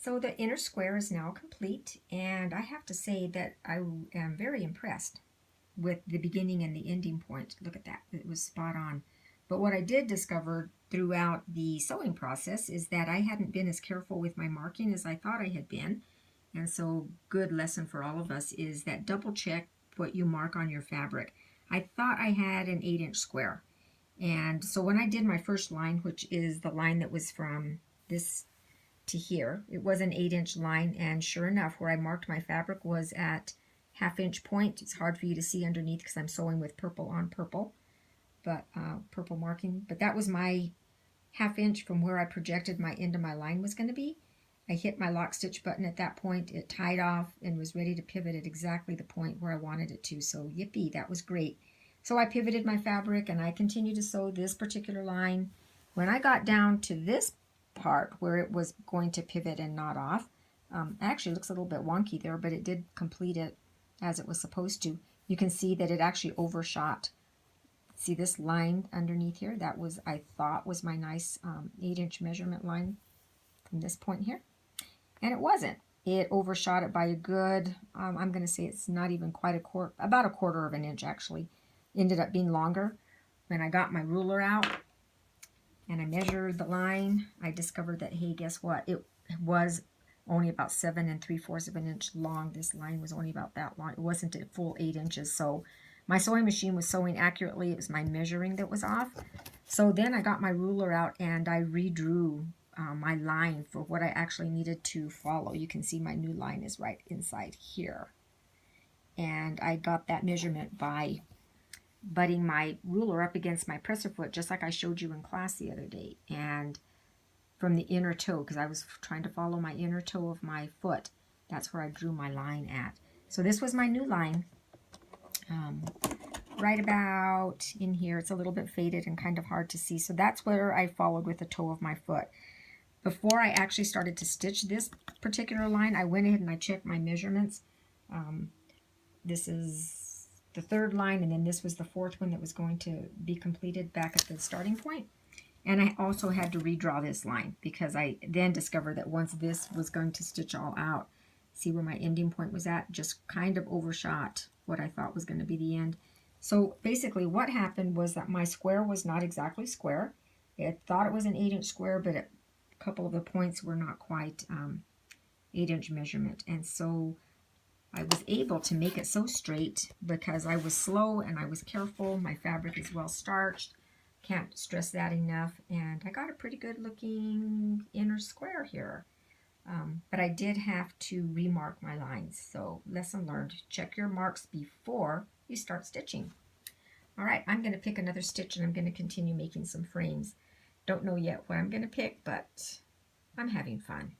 So the inner square is now complete, and I have to say that I am very impressed with the beginning and the ending point. Look at that, it was spot on. But what I did discover throughout the sewing process is that I hadn't been as careful with my marking as I thought I had been. And so good lesson for all of us is that double check what you mark on your fabric. I thought I had an 8-inch square. And so when I did my first line, which is the line that was from this to here, it was an 8-inch line, and sure enough, where I marked my fabric was at half-inch point. It's hard for you to see underneath because I'm sewing with purple on purple, but purple marking. But that was my half-inch from where I projected my end of my line was going to be. I hit my lock stitch button at that point. It tied off and was ready to pivot at exactly the point where I wanted it to. So yippee, that was great. So I pivoted my fabric and I continued to sew this particular line. When I got down to this part where it was going to pivot and knot off, actually looks a little bit wonky there, but it did complete it as it was supposed to. You can see that it actually overshot. See this line underneath here? That was, I thought, was my nice 8-inch measurement line from this point here. And it wasn't. It overshot it by a good, I'm going to say it's not even quite a quarter, about a quarter of an inch actually. Ended up being longer. When I got my ruler out and I measured the line, I discovered that, hey, guess what? It was only about 7 3/4 of an inch long. This line was only about that long. It wasn't a full 8 inches. So my sewing machine was sewing accurately. It was my measuring that was off. So then I got my ruler out and I redrew my line for what I actually needed to follow. You can see my new line is right inside here. And I got that measurement by butting my ruler up against my presser foot, just like I showed you in class the other day. And from the inner toe, because I was trying to follow my inner toe of my foot, that's where I drew my line at. So this was my new line. Right about in here. It's a little bit faded and kind of hard to see. So that's where I followed with the toe of my foot. Before I actually started to stitch this particular line, I went ahead and I checked my measurements. This is the third line, and then this was the fourth one that was going to be completed back at the starting point. And I also had to redraw this line because I then discovered that once this was going to stitch all out, see where my ending point was at, just kind of overshot what I thought was going to be the end. So basically what happened was that my square was not exactly square. I thought it was an 8-inch square, but a couple of the points were not quite 8-inch measurement. And so I was able to make it so straight because I was slow and I was careful. My fabric is well starched. Can't stress that enough. And I got a pretty good looking inner square here. But I did have to remark my lines. So lesson learned, check your marks before you start stitching. All right, I'm going to pick another stitch and I'm going to continue making some frames. Don't know yet what I'm going to pick, but I'm having fun.